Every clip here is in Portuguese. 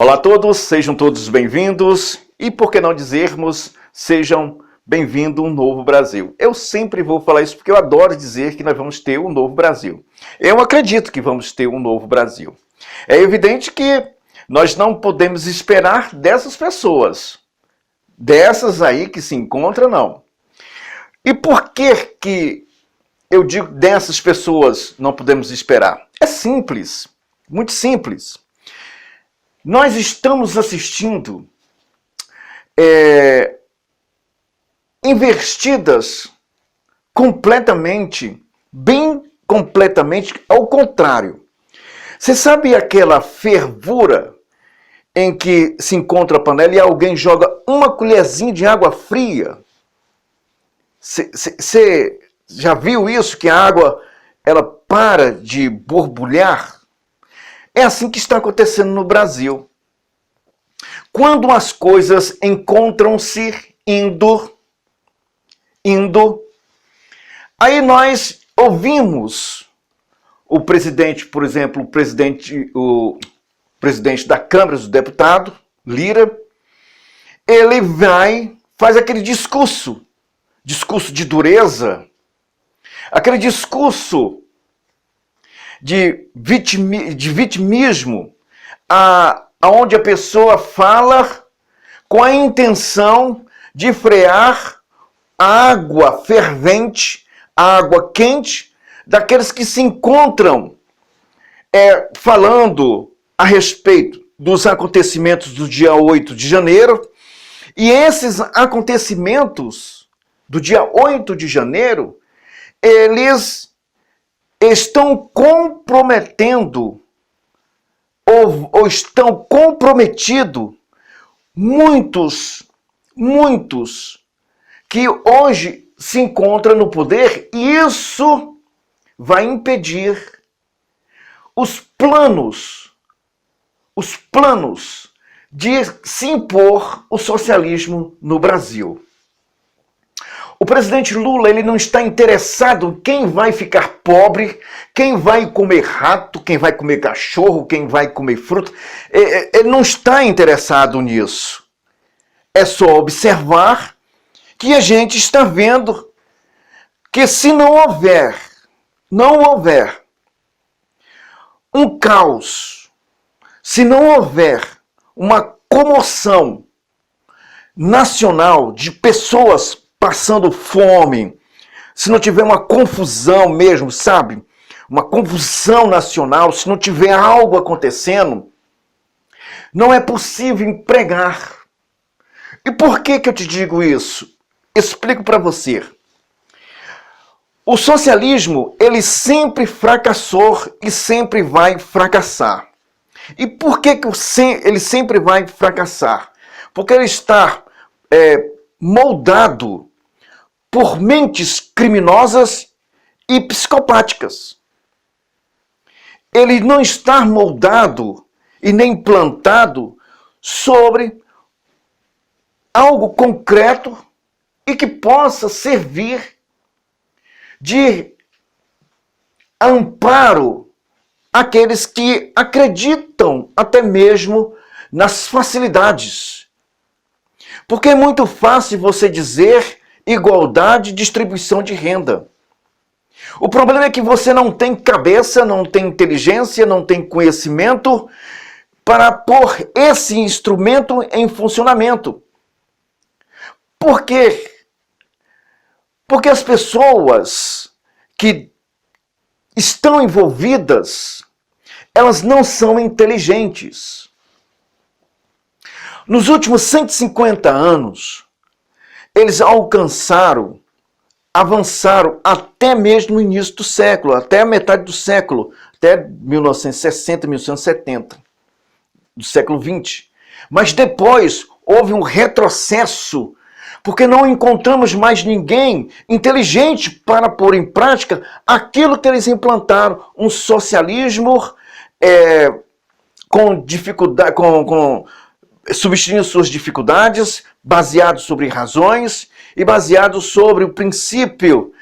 Olá a todos, sejam todos bem-vindos e, por que não dizermos, sejam bem-vindos um novo Brasil. Eu sempre vou falar isso porque eu adoro dizer que nós vamos ter um novo Brasil. Eu acredito que vamos ter um novo Brasil. É evidente que nós não podemos esperar dessas pessoas, dessas aí que se encontram, não. E por que eu digo dessas pessoas não podemos esperar? É simples, muito simples. Nós estamos assistindo investidas completamente, bem completamente ao contrário. Você sabe aquela fervura em que se encontra a panela e alguém joga uma colherzinha de água fria? Você já viu isso, que a água ela para de borbulhar? É assim que está acontecendo no Brasil. Quando as coisas encontram-se indo, aí nós ouvimos o presidente, por exemplo, o presidente da Câmara dos Deputados, Lira, ele faz aquele discurso de dureza, aquele discurso de vitimismo, onde a pessoa fala com a intenção de frear a água fervente, a água quente, daqueles que se encontram falando a respeito dos acontecimentos do dia 8 de janeiro. E esses acontecimentos do dia 8 de janeiro, eles estão comprometendo ou estão comprometidos muitos que hoje se encontram no poder, e isso vai impedir os planos de se impor o socialismo no Brasil. O presidente Lula, ele não está interessado em quem vai ficar pobre, quem vai comer rato, quem vai comer cachorro, quem vai comer fruta. Ele não está interessado nisso. É só observar que a gente está vendo que se não houver um caos, se não houver uma comoção nacional de pessoas passando fome, se não tiver uma confusão mesmo, sabe? Uma confusão nacional, se não tiver algo acontecendo, não é possível empregar. E por que eu te digo isso? Explico para você. O socialismo, ele sempre fracassou e sempre vai fracassar. E por que ele sempre vai fracassar? Porque ele está moldado por mentes criminosas e psicopáticas. Ele não está moldado e nem plantado sobre algo concreto e que possa servir de amparo àqueles que acreditam até mesmo nas facilidades. Porque é muito fácil você dizer igualdade e distribuição de renda. O problema é que você não tem cabeça, não tem inteligência, não tem conhecimento para pôr esse instrumento em funcionamento. Por quê? Porque as pessoas que estão envolvidas, elas não são inteligentes. Nos últimos 150 anos, eles avançaram até mesmo no início do século, até a metade do século, até 1960, 1970, do século XX. Mas depois houve um retrocesso, porque não encontramos mais ninguém inteligente para pôr em prática aquilo que eles implantaram, um socialismo com dificuldade, substituindo suas dificuldades, baseado sobre razões e baseado sobre o princípio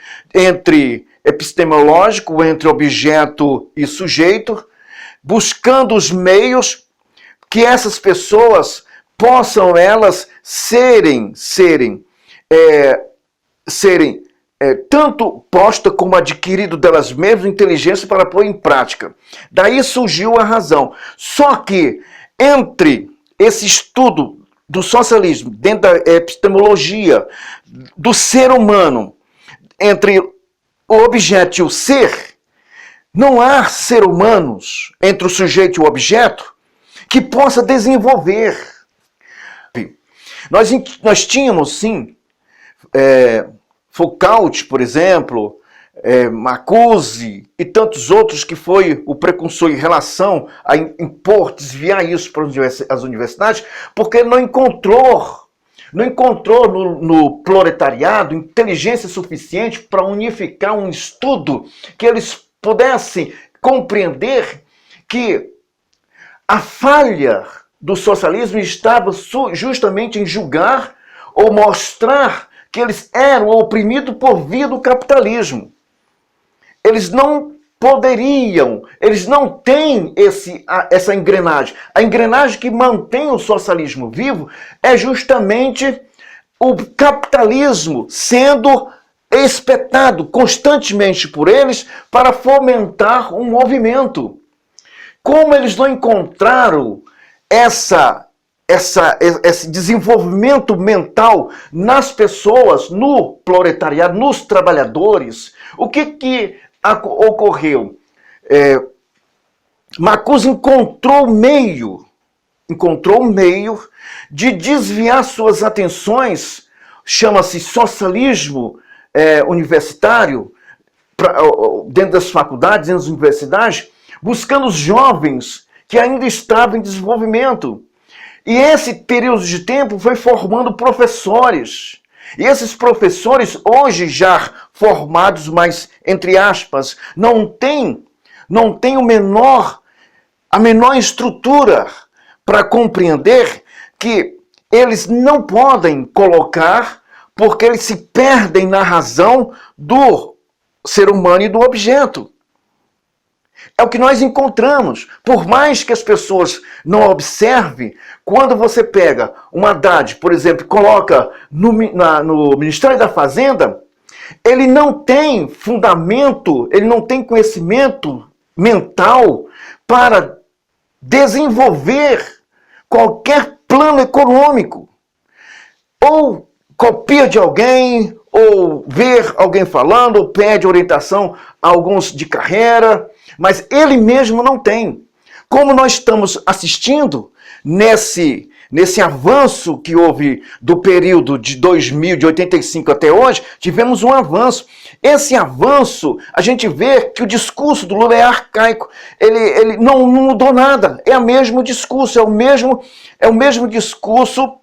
epistemológico entre objeto e sujeito, buscando os meios que essas pessoas possam elas serem tanto posta como adquirido delas mesmas inteligência para pôr em prática. Daí surgiu a razão. Só que entre esse estudo do socialismo, dentro da epistemologia do ser humano, entre o objeto e o ser, não há ser humanos entre o sujeito e o objeto que possa desenvolver. Nós tínhamos, sim, Foucault, por exemplo, Marcuse e tantos outros que foi o precursor em relação a impor, desviar isso para as universidades, porque não encontrou no proletariado inteligência suficiente para unificar um estudo que eles pudessem compreender que a falha do socialismo estava justamente em julgar ou mostrar que eles eram oprimidos por via do capitalismo. Eles não poderiam, eles não têm essa engrenagem. A engrenagem que mantém o socialismo vivo é justamente o capitalismo sendo espetado constantemente por eles para fomentar um movimento. Como eles não encontraram esse desenvolvimento mental nas pessoas, no proletariado, nos trabalhadores, o que ocorreu? Marcuse encontrou meio de desviar suas atenções, chama-se socialismo universitário, dentro das faculdades, dentro das universidades, buscando os jovens que ainda estavam em desenvolvimento. E esse período de tempo foi formando professores. E esses professores, hoje já formados, mas, entre aspas, não têm a menor estrutura para compreender que eles não podem colocar, porque eles se perdem na razão do ser humano e do objeto. É o que nós encontramos. Por mais que as pessoas não observem, quando você pega um Haddad, por exemplo, e coloca no Ministério da Fazenda, ele não tem fundamento, ele não tem conhecimento mental para desenvolver qualquer plano econômico. Ou copia de alguém, ou ver alguém falando, ou pede orientação a alguns de carreira, mas ele mesmo não tem. Como nós estamos assistindo nesse avanço que houve do período de 2000, de 85 até hoje, tivemos um avanço. Esse avanço, a gente vê que o discurso do Lula é arcaico. Ele não mudou nada. É o mesmo discurso, é o mesmo discurso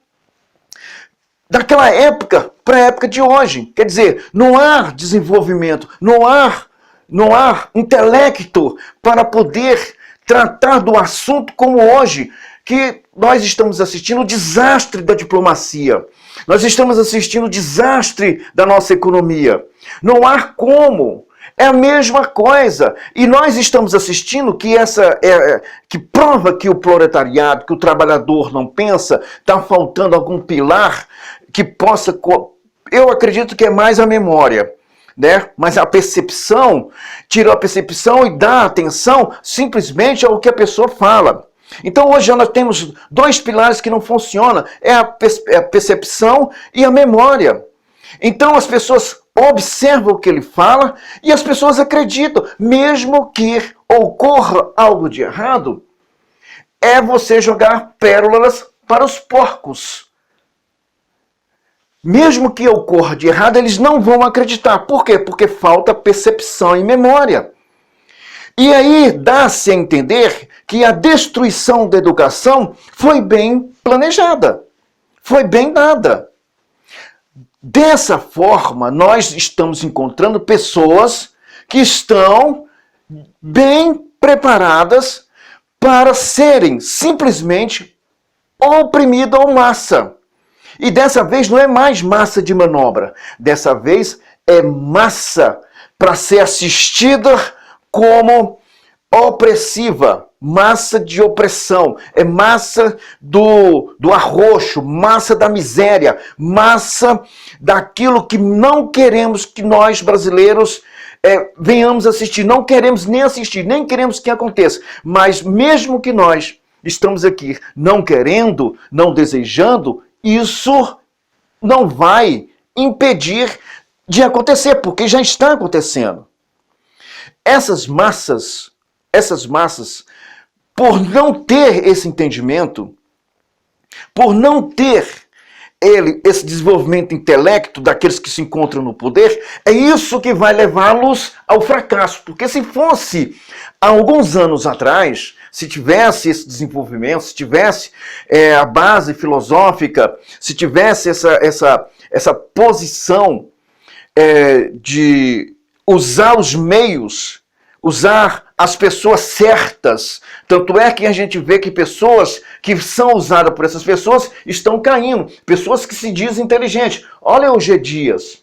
daquela época para a época de hoje. Quer dizer, não há desenvolvimento, não há intelecto para poder tratar do assunto como hoje, que nós estamos assistindo o desastre da diplomacia. Nós estamos assistindo o desastre da nossa economia. Não há como. É a mesma coisa. E nós estamos assistindo que prova que o proletariado, que o trabalhador não pensa, está faltando algum pilar que possa... Eu acredito que é mais a memória, né? Mas a percepção, tira a percepção e dá atenção simplesmente ao que a pessoa fala. Então hoje nós temos dois pilares que não funcionam, é a percepção e a memória. Então as pessoas observam o que ele fala e as pessoas acreditam, mesmo que ocorra algo de errado, é você jogar pérolas para os porcos. Mesmo que ocorra de errado, eles não vão acreditar. Por quê? Porque falta percepção e memória. E aí dá-se a entender que a destruição da educação foi bem planejada, foi bem dada. Dessa forma, nós estamos encontrando pessoas que estão bem preparadas para serem simplesmente oprimidas ou massa. E dessa vez não é mais massa de manobra, dessa vez é massa para ser assistida como opressiva, massa de opressão, é massa do arroxo, massa da miséria, massa daquilo que não queremos que nós brasileiros venhamos assistir. Não queremos nem assistir, nem queremos que aconteça. Mas mesmo que nós estamos aqui não querendo, não desejando, isso não vai impedir de acontecer, porque já está acontecendo. Essas massas, por não ter esse entendimento, por não ter esse desenvolvimento intelecto daqueles que se encontram no poder, é isso que vai levá-los ao fracasso. Porque se fosse há alguns anos atrás, se tivesse esse desenvolvimento, se tivesse a base filosófica, se tivesse essa posição de usar os meios, usar as pessoas certas. Tanto é que a gente vê que pessoas que são usadas por essas pessoas estão caindo. Pessoas que se dizem inteligentes. Olha o G. Dias.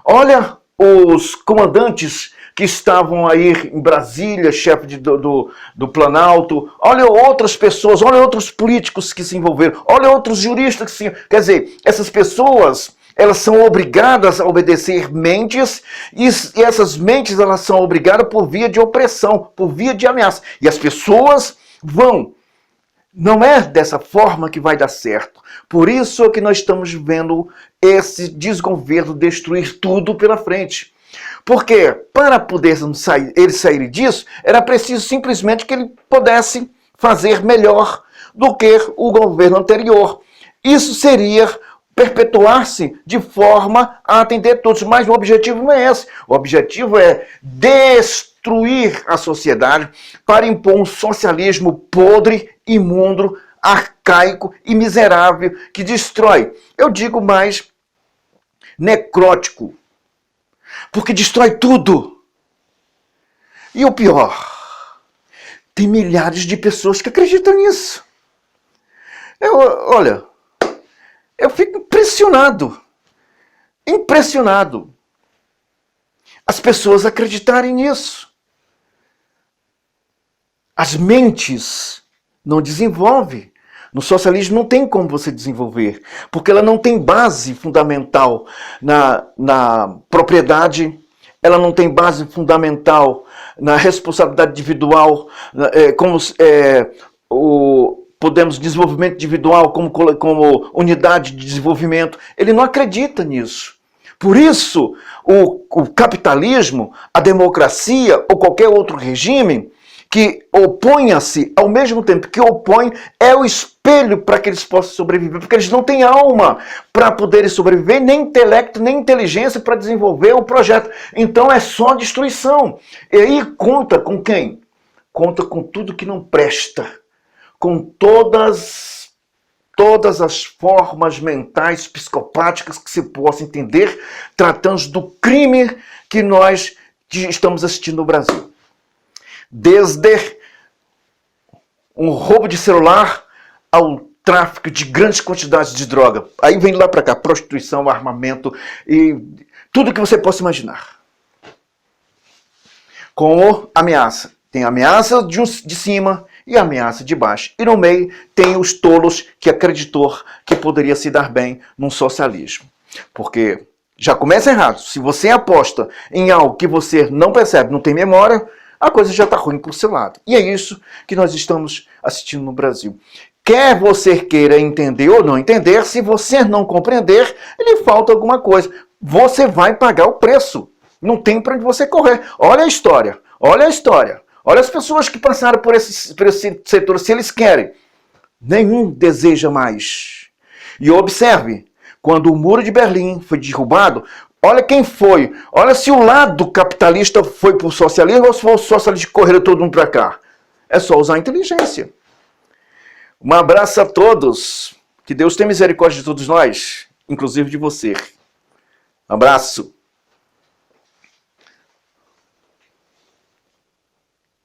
Olha os comandantes que estavam aí em Brasília, chefe do Planalto. Olha outras pessoas, olha outros políticos que se envolveram. Olha outros juristas que se... Quer dizer, essas pessoas... elas são obrigadas a obedecer mentes, e essas mentes elas são obrigadas por via de opressão, por via de ameaça. E as pessoas vão. Não é dessa forma que vai dar certo. Por isso é que nós estamos vendo esse desgoverno destruir tudo pela frente. Porque para poder ele sair disso, era preciso simplesmente que ele pudesse fazer melhor do que o governo anterior. Isso seria perpetuar-se de forma a atender todos, mas o objetivo não é esse. O objetivo é destruir a sociedade para impor um socialismo podre, imundo, arcaico e miserável que destrói. Eu digo mais necrótico, porque destrói tudo. E o pior, tem milhares de pessoas que acreditam nisso. Olha, eu fico impressionado. Impressionado. As pessoas acreditarem nisso. As mentes não desenvolvem. No socialismo não tem como você desenvolver, porque ela não tem base fundamental na propriedade, ela não tem base fundamental na responsabilidade individual, podemos desenvolvimento individual como unidade de desenvolvimento. Ele não acredita nisso. Por isso, o capitalismo, a democracia ou qualquer outro regime que oponha-se, ao mesmo tempo que opõe, é o espelho para que eles possam sobreviver, porque eles não têm alma para poderem sobreviver, nem intelecto, nem inteligência para desenvolver o projeto. Então é só destruição. E aí conta com quem? Conta com tudo que não presta, com todas as formas mentais psicopáticas que se possa entender, tratando do crime que nós estamos assistindo no Brasil. Desde um roubo de celular ao tráfico de grandes quantidades de droga. Aí vem lá para cá, prostituição, armamento e tudo que você possa imaginar. Com ameaça. Tem ameaça de cima e ameaça de baixo. E no meio tem os tolos que acreditou que poderia se dar bem num socialismo. Porque já começa errado. Se você aposta em algo que você não percebe, não tem memória, a coisa já está ruim por seu lado. E é isso que nós estamos assistindo no Brasil. Quer você queira entender ou não entender, se você não compreender, lhe falta alguma coisa. Você vai pagar o preço. Não tem para onde você correr. Olha a história. Olha a história. Olha as pessoas que passaram por esse setor, se eles querem. Nenhum deseja mais. E observe, quando o Muro de Berlim foi derrubado, olha quem foi. Olha se o lado capitalista foi para o socialismo ou se foi o socialista que correram todo mundo para cá. É só usar a inteligência. Um abraço a todos. Que Deus tenha misericórdia de todos nós, inclusive de você. Um abraço.